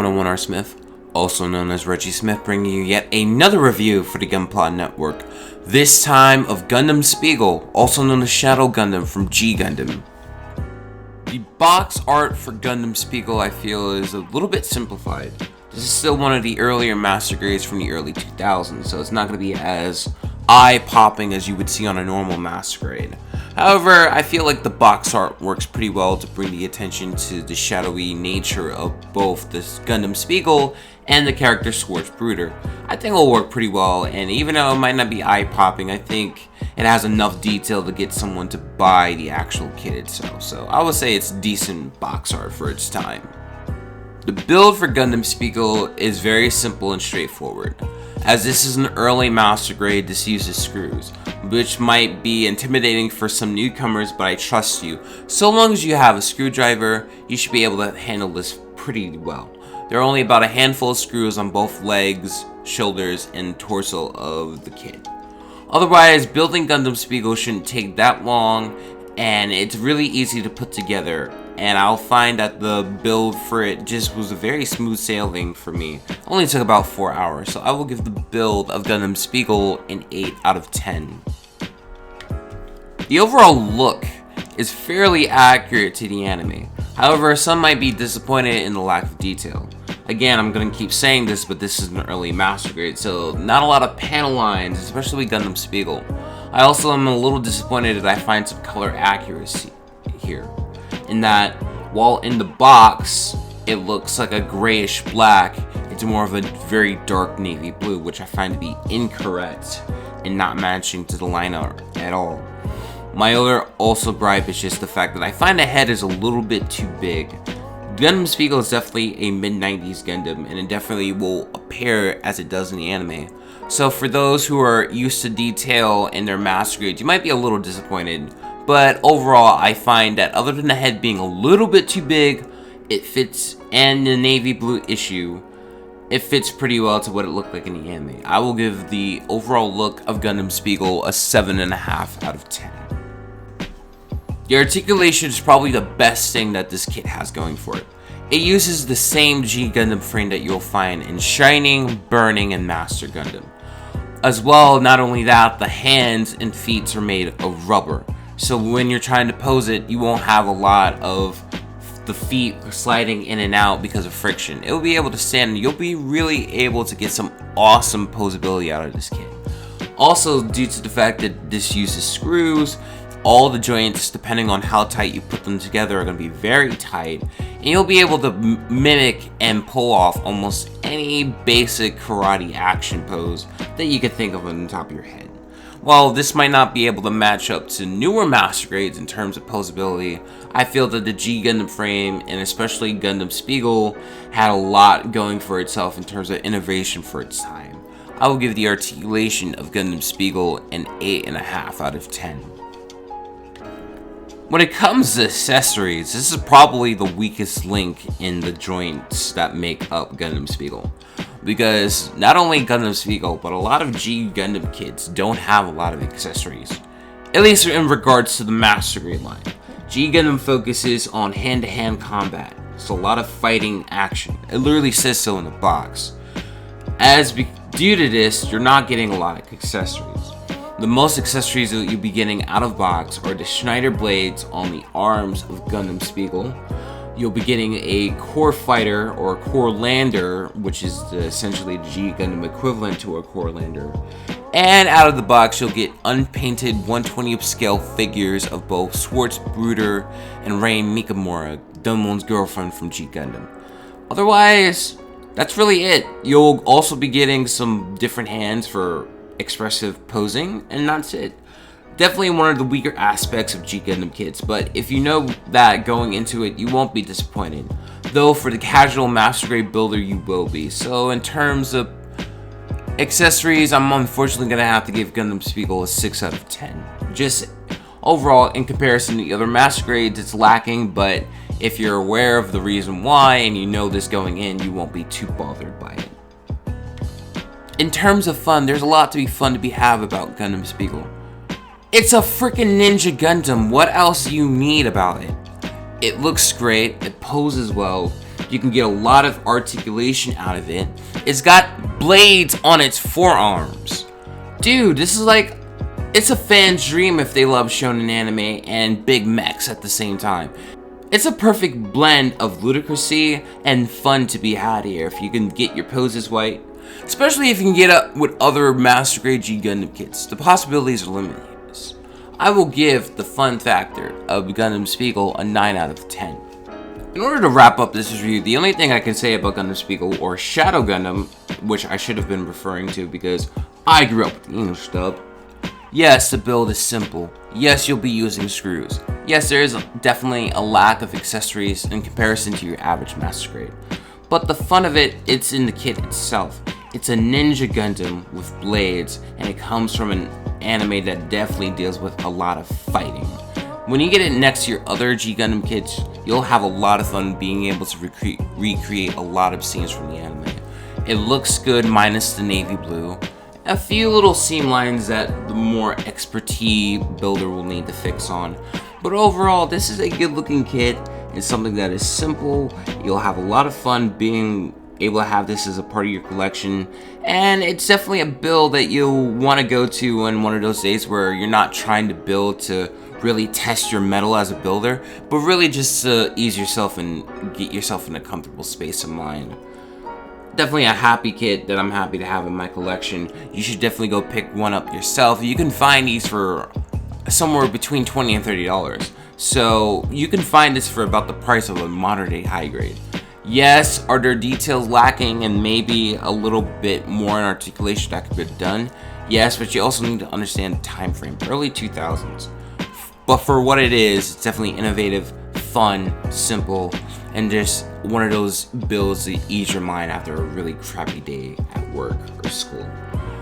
101R Smith, also known as Reggie Smith, bringing you yet another review for the Gunpla network. This time of Gundam Spiegel, also known as Shadow Gundam from G Gundam. The box art for Gundam Spiegel, I feel, is a little bit simplified. This is still one of the earlier master grades from the early 2000s, so it's not going to be as eye-popping as you would see on a normal master grade. However, I feel like the box art works pretty well to bring the attention to the shadowy nature of both the Gundam Spiegel and the character Schwarz Bruder. I think it'll work pretty well, and even though it might not be eye-popping, I think it has enough detail to get someone to buy the actual kit itself. So I would say it's decent box art for its time. The build for Gundam Spiegel is very simple and straightforward. As this is an early master grade, this uses screws, which might be intimidating for some newcomers, but I trust you. So long as you have a screwdriver, you should be able to handle this pretty well. There are only about a handful of screws on both legs, shoulders, and torso of the kit. Otherwise, building Gundam Spiegel shouldn't take that long, and it's really easy to put together. And I'll find that the build for it just was a very smooth sailing for me. It only took about 4 hours, so I will give the build of Gundam Spiegel an 8 out of 10. The overall look is fairly accurate to the anime. However, some might be disappointed in the lack of detail. Again, I'm going to keep saying this, but this is an early master grade, so not a lot of panel lines, especially Gundam Spiegel. I also am a little disappointed that I find some color accuracy here, in that while in the box it looks like a grayish black, it's more of a very dark navy blue, which I find to be incorrect and not matching to the line art at all. My other also gripe is just the fact that I find the head is a little bit too big. Gundam Spiegel is definitely a mid-90s Gundam, and it definitely will appear as it does in the anime. So for those who are used to detail in their master grades, you might be a little disappointed. But overall, I find that other than the head being a little bit too big, it fits, and the navy blue issue, it fits pretty well to what it looked like in the anime. I will give the overall look of Gundam Spiegel a 7.5 out of 10. The articulation is probably the best thing that this kit has going for it. It uses the same G Gundam frame that you'll find in Shining, Burning, and Master Gundam. As well, not only that, the hands and feet are made of rubber. So when you're trying to pose it, you won't have a lot of the feet sliding in and out because of friction. It will be able to stand, and you'll be really able to get some awesome posability out of this kit. Also, due to the fact that this uses screws, all the joints, depending on how tight you put them together, are going to be very tight, and you'll be able to mimic and pull off almost any basic karate action pose that you could think of on the top of your head. While this might not be able to match up to newer master grades in terms of posability, I feel that the G Gundam frame, and especially Gundam Spiegel, had a lot going for itself in terms of innovation for its time. I will give the articulation of Gundam Spiegel an 8.5 out of 10. When it comes to accessories, this is probably the weakest link in the joints that make up Gundam Spiegel. Because not only Gundam Spiegel, but a lot of G Gundam kits don't have a lot of accessories. At least in regards to the Master Grade line. G Gundam focuses on hand-to-hand combat, so a lot of fighting action. It literally says so in the box. Due to this, you're not getting a lot of accessories. The most accessories that you'll be getting out of box are the Schneider blades on the arms of Gundam Spiegel. You'll be getting a core fighter or core lander, which is essentially the G Gundam equivalent to a core lander. And out of the box, you'll get unpainted 1/20th scale figures of both Schwarz Bruder and Rain Mikamura, Dunmon's girlfriend from G Gundam. Otherwise, that's really it. You'll also be getting some different hands for expressive posing, and that's it. Definitely one of the weaker aspects of G Gundam kits, but if you know that going into it, you won't be disappointed. Though for the casual master grade builder, you will be. So in terms of accessories, I'm unfortunately going to have to give Gundam Spiegel a 6 out of 10. Just overall, in comparison to the other master grades, it's lacking, but if you're aware of the reason why, and you know this going in, you won't be too bothered by it. In terms of fun, there's a lot to be had about Gundam Spiegel. It's a freaking Ninja Gundam. What else do you need about it? It looks great, it poses well, You can get a lot of articulation out of it. It's got blades on its forearms. Dude, this is like, it's a fan's dream if they love shonen anime and big mechs at the same time. It's a perfect blend of ludicrousy and fun to be had here if you can get your poses right. Especially if you can get up with other Master Grade G Gundam kits. The possibilities are limitless. I will give the fun factor of Gundam Spiegel a 9 out of 10. In order to wrap up this review, the only thing I can say about Gundam Spiegel or Shadow Gundam, which I should have been referring to because I grew up with the English dub. Yes, the build is simple. Yes, you'll be using screws. Yes, there is definitely a lack of accessories in comparison to your average Master Grade. But the fun of it, it's in the kit itself. It's a ninja Gundam with blades, and it comes from an anime that definitely deals with a lot of fighting. When you get it next to your other G Gundam kits, you'll have a lot of fun being able to recreate a lot of scenes from the anime. It looks good minus the navy blue. A few little seam lines that the more expertise builder will need to fix on. But overall, this is a good looking kit. It's something that is simple. You'll have a lot of fun being able to have this as a part of your collection, and it's definitely a build that you'll want to go to in one of those days where you're not trying to build to really test your mettle as a builder, but really just to ease yourself and get yourself in a comfortable space of mind. Definitely a happy kit that I'm happy to have in my collection. You should definitely go pick one up yourself. You can find these for somewhere between $20 and $30. So you can find this for about the price of a modern day high grade. Yes, are there details lacking and maybe a little bit more in articulation that could be done? Yes, but you also need to understand the time frame, early 2000s. But for what it is, it's definitely innovative, fun, simple, and just one of those builds that ease your mind after a really crappy day at work or school.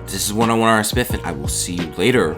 This is 101 R Spiff, and I will see you later.